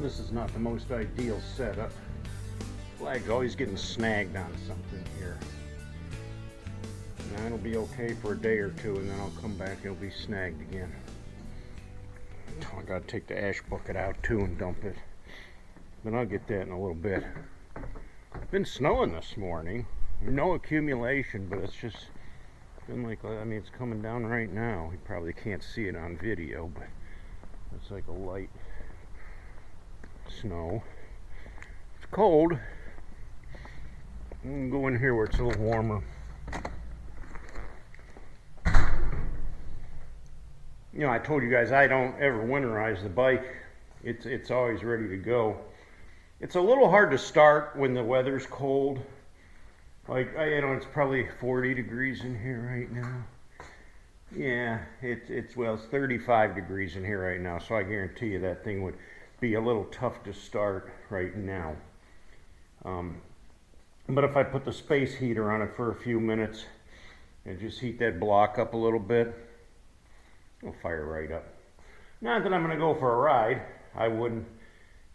This is not the most ideal setup. Flag's always getting snagged on something here. Now it'll be okay for a day or two, and then I'll come back and it'll be snagged again. Oh, I gotta take the ash bucket out too and dump it. But I'll get that in a little bit. It's been snowing this morning. No accumulation, but it's just been like, I mean, it's coming down right now. You probably can't see it on video, but it's like a light snow. It's cold. I'm gonna go in here where it's a little warmer. You know, I told you guys I don't ever winterize the bike. It's always ready to go. It's a little hard to start when the weather's cold. Like, it's probably 40 degrees in here right now. Yeah, it's 35 degrees in here right now, so I guarantee you that thing would be a little tough to start right now. But if I put the space heater on it for a few minutes and just heat that block up a little bit, it'll fire right up. Not that I'm going to go for a ride. I wouldn't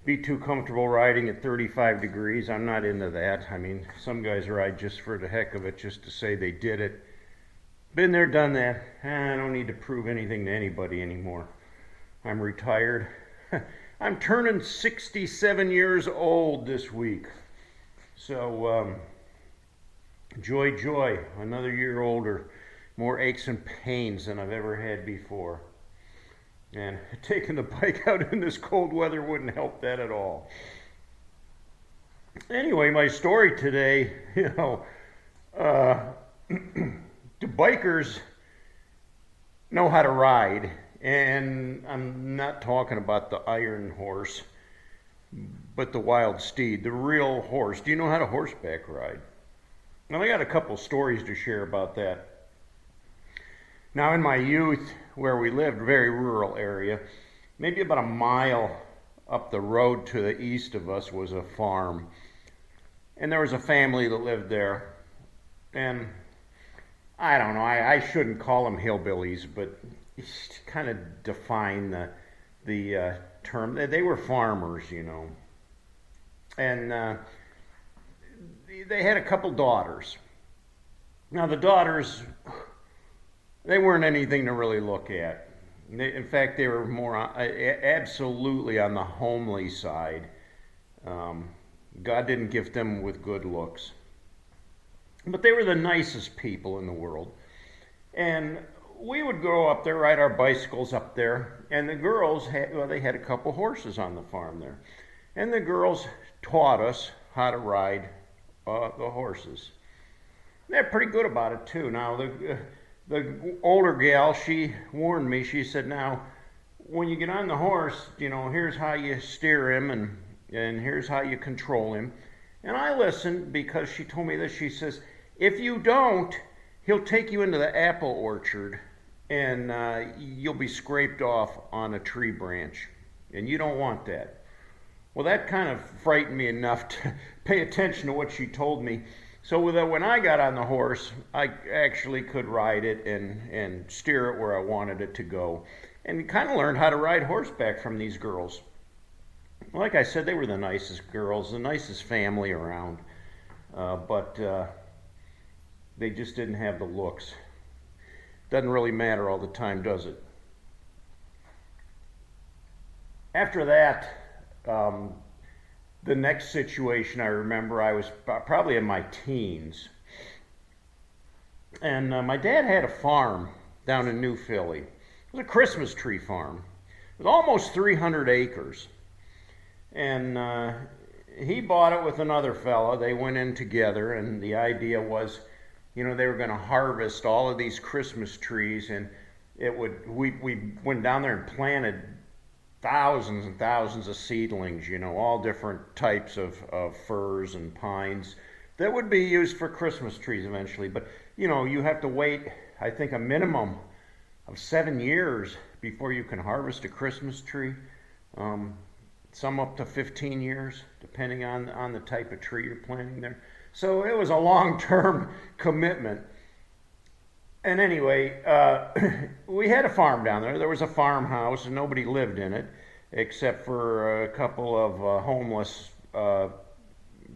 be too comfortable riding at 35 degrees. I'm not into that. I mean, some guys ride just for the heck of it, just to say they did it. Been there, done that. I don't need to prove anything to anybody anymore. I'm retired. I'm turning 67 years old this week. So, joy, joy. Another year older. More aches and pains than I've ever had before. And taking the bike out in this cold weather wouldn't help that at all. Anyway, my story today, the bikers know how to ride. And I'm not talking about the iron horse, but the Wild Steed, the real horse. Do you know how to horseback ride? Now, I got a couple stories to share about that. Now, in my youth, where we lived, very rural area, maybe about a mile up the road to the east of us was a farm. And there was a family that lived there. And I don't know, I shouldn't call them hillbillies, but kind of define the term. They were farmers, And they had a couple daughters. Now, the daughters, they weren't anything to really look at. In fact, they were more absolutely on the homely side. God didn't gift them with good looks. But they were the nicest people in the world. And we would go up there, ride our bicycles up there, and the girls they had a couple horses on the farm there. And the girls taught us how to ride the horses. They're pretty good about it too. Now, the older gal, she warned me. She said, now, when you get on the horse, here's how you steer him, and here's how you control him. And I listened because she told me this. She says, if you don't, he'll take you into the apple orchard, and you'll be scraped off on a tree branch. And you don't want that. Well, that kind of frightened me enough to pay attention to what she told me. So when I got on the horse, I actually could ride it and steer it where I wanted it to go. And kind of learned how to ride horseback from these girls. Like I said, they were the nicest girls, the nicest family around. But they just didn't have the looks. Doesn't really matter all the time, does it? After that, the next situation I remember, I was probably in my teens. And my dad had a farm down in New Philly. It was a Christmas tree farm. It was almost 300 acres. And he bought it with another fella. They went in together, and the idea was, they were going to harvest all of these Christmas trees, and we went down there and planted thousands and thousands of seedlings, all different types of firs and pines that would be used for Christmas trees eventually. But, you have to wait, I think, a minimum of 7 years before you can harvest a Christmas tree. Some up to 15 years, depending on the type of tree you're planting there. So it was a long-term commitment. And anyway, we had a farm down there. There was a farmhouse, and nobody lived in it. except for a couple of homeless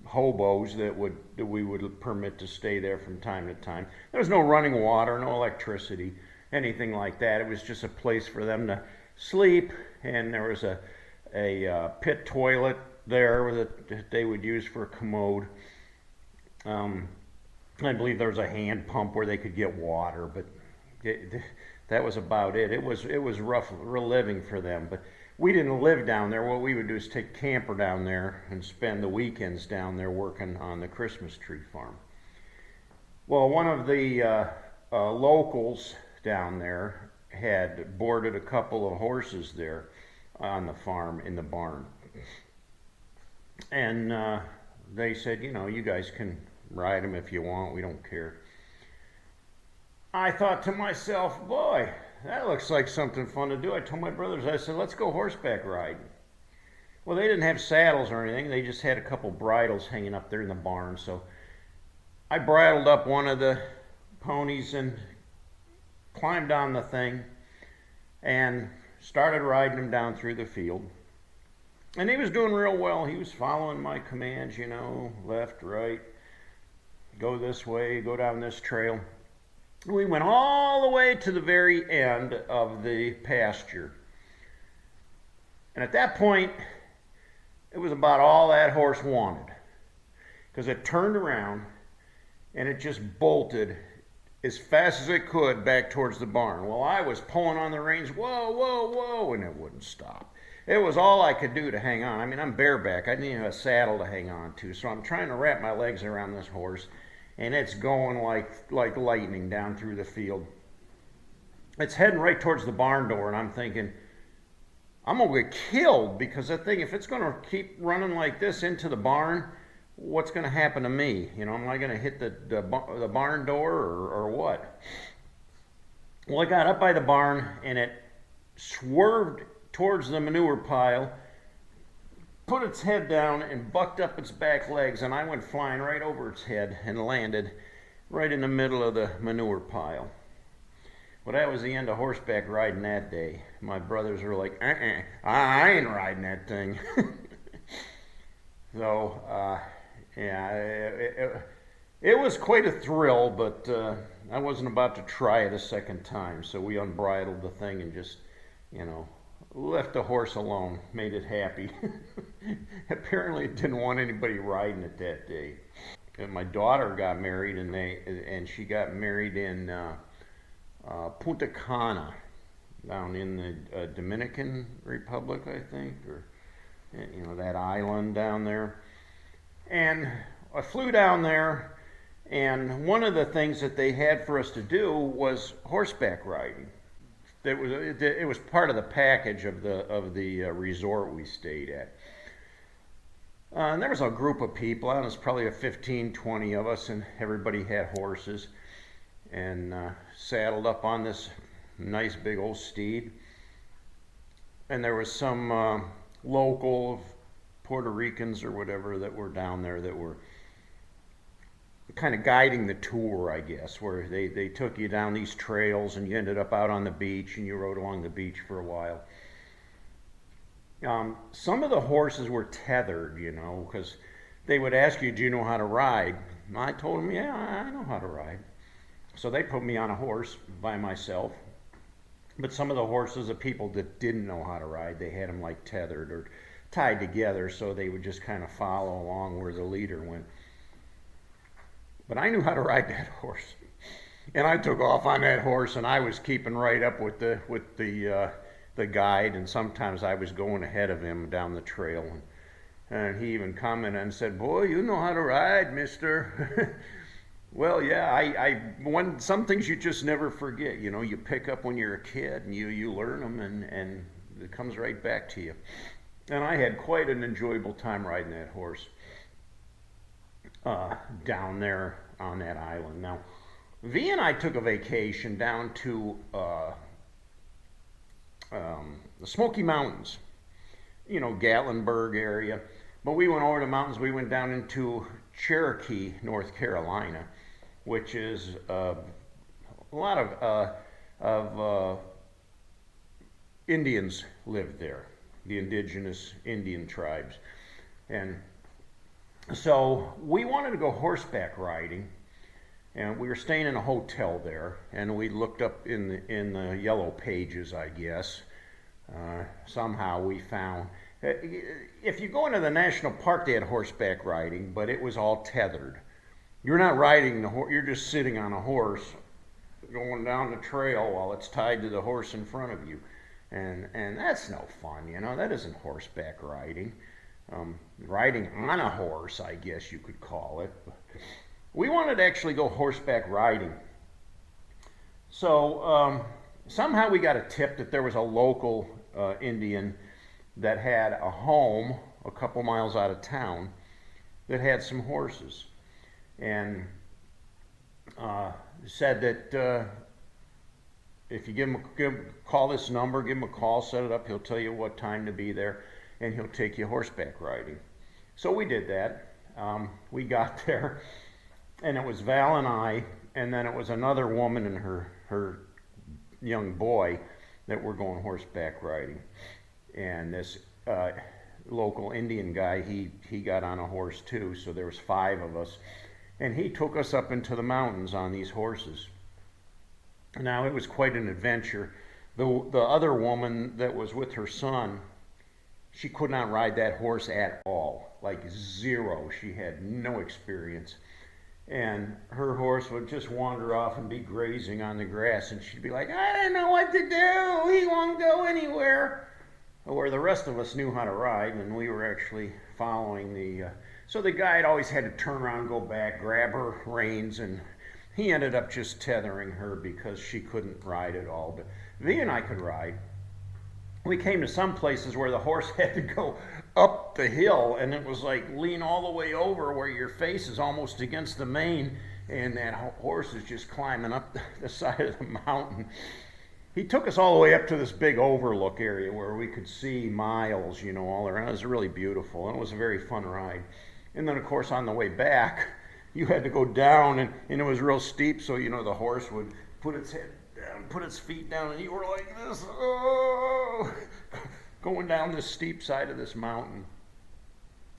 hobos that we would permit to stay there from time to time. There was no running water, no electricity, anything like that. It was just a place for them to sleep, and there was a pit toilet there that they would use for a commode. I believe there was a hand pump where they could get water, but that was about it. It was rough living for them, but we didn't live down there. What we would do is take camper down there and spend the weekends down there working on the Christmas tree farm. Well, one of the locals down there had boarded a couple of horses there on the farm in the barn. And they said, you guys can ride them if you want. We don't care. I thought to myself, boy, that looks like something fun to do. I told my brothers, I said, let's go horseback riding. Well, they didn't have saddles or anything. They just had a couple bridles hanging up there in the barn. So I bridled up one of the ponies and climbed on the thing and started riding him down through the field. And he was doing real well. He was following my commands, left, right, go this way, go down this trail. We went all the way to the very end of the pasture. And at that point, it was about all that horse wanted. Because it turned around and it just bolted as fast as it could back towards the barn. Well, I was pulling on the reins, whoa, whoa, whoa, and it wouldn't stop. It was all I could do to hang on. I mean, I'm bareback. I didn't even have a saddle to hang on to. So I'm trying to wrap my legs around this horse, and it's going like lightning down through the field. It's heading right towards the barn door, and I'm thinking, I'm going to get killed, because that thing, if it's going to keep running like this into the barn, what's going to happen to me? Am I going to hit the barn door or what? Well, I got up by the barn, and it swerved towards the manure pile, put its head down, and bucked up its back legs, and I went flying right over its head and landed right in the middle of the manure pile. Well, that was the end of horseback riding that day. My brothers were like, I ain't riding that thing. So, yeah, it was quite a thrill, but I wasn't about to try it a second time. So we unbridled the thing and just, left the horse alone, made it happy. Apparently it didn't want anybody riding it that day. And my daughter got married, and she got married in Punta Cana, down in the Dominican Republic, I think, or that island down there. And I flew down there, and one of the things that they had for us to do was horseback riding. It was part of the package of the resort we stayed at. And there was a group of people. It was probably a 15, 20 of us, and everybody had horses, and saddled up on this nice big old steed. And there was some local Puerto Ricans or whatever that were down there that were kind of guiding the tour, I guess, where they took you down these trails and you ended up out on the beach and you rode along the beach for a while. Some of the horses were tethered, because they would ask you, do you know how to ride? And I told them, yeah, I know how to ride. So they put me on a horse by myself. But some of the horses, the people that didn't know how to ride, they had them like tethered or tied together, so they would just kind of follow along where the leader went. But I knew how to ride that horse, and I took off on that horse, and I was keeping right up with the guide, and sometimes I was going ahead of him down the trail, and he even commented and said, "Boy, you know how to ride, mister." Well, yeah, some things you just never forget. You pick up when you're a kid, and you learn them, and it comes right back to you. And I had quite an enjoyable time riding that horse down there on that island. Now, V and I took a vacation down to the Smoky Mountains, Gatlinburg area. But we went over the mountains. We went down into Cherokee, North Carolina, which is a lot of Indians lived there. the indigenous Indian tribes. And so we wanted to go horseback riding, and we were staying in a hotel there, and we looked up in the yellow pages, I guess. Somehow we found, if you go into the national park, they had horseback riding, but it was all tethered. You're not riding the horse, you're just sitting on a horse going down the trail while it's tied to the horse in front of you. And that's no fun, you know, that isn't horseback riding. Riding on a horse, I guess you could call it. We wanted to actually go horseback riding. So somehow we got a tip that there was a local Indian that had a home a couple miles out of town that had some horses. And said that if you call this number, give him a call, set it up, he'll tell you what time to be there, and he'll take you horseback riding. So we did that. We got there, and it was Val and I, and then it was another woman and her young boy that were going horseback riding. And this local Indian guy, he got on a horse too, so there was 5 of us. And he took us up into the mountains on these horses. Now, it was quite an adventure. The other woman that was with her son, she could not ride that horse at all, like zero. She had no experience. And her horse would just wander off and be grazing on the grass, and she'd be like, I don't know what to do, he won't go anywhere. Where the rest of us knew how to ride, and we were actually following the... So the guide always had to turn around, go back, grab her reins, and he ended up just tethering her because she couldn't ride at all. But V and I could ride. We came to some places where the horse had to go up the hill, and it was like lean all the way over where your face is almost against the mane, and that horse is just climbing up the side of the mountain. He took us all the way up to this big overlook area where we could see miles, you know, all around. It was really beautiful, and it was a very fun ride. And then, of course, on the way back, you had to go down, and it was real steep, so, you know, the horse would put its head down, put its feet down, and you were like this, oh, going down this steep side of this mountain.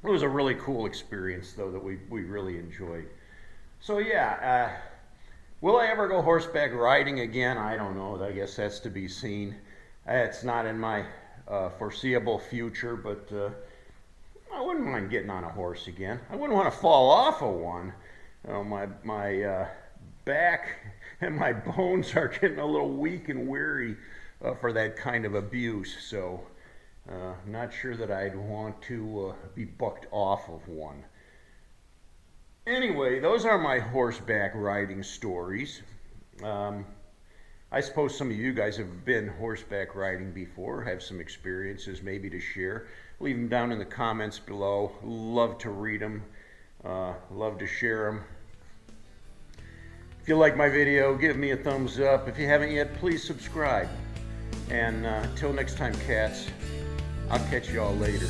It was a really cool experience, though, that we really enjoyed. So, yeah, will I ever go horseback riding again? I don't know. I guess that's to be seen. It's not in my foreseeable future, but... I wouldn't mind getting on a horse again. I wouldn't want to fall off of one. You know, my back and my bones are getting a little weak and weary for that kind of abuse. So I'm not sure that I'd want to be bucked off of one. Anyway, those are my horseback riding stories. I suppose some of you guys have been horseback riding before, have some experiences maybe to share. Leave them down in the comments below. Love to read them. Love to share them. If you like my video, give me a thumbs up. If you haven't yet, please subscribe. And until next time, cats, I'll catch you all later.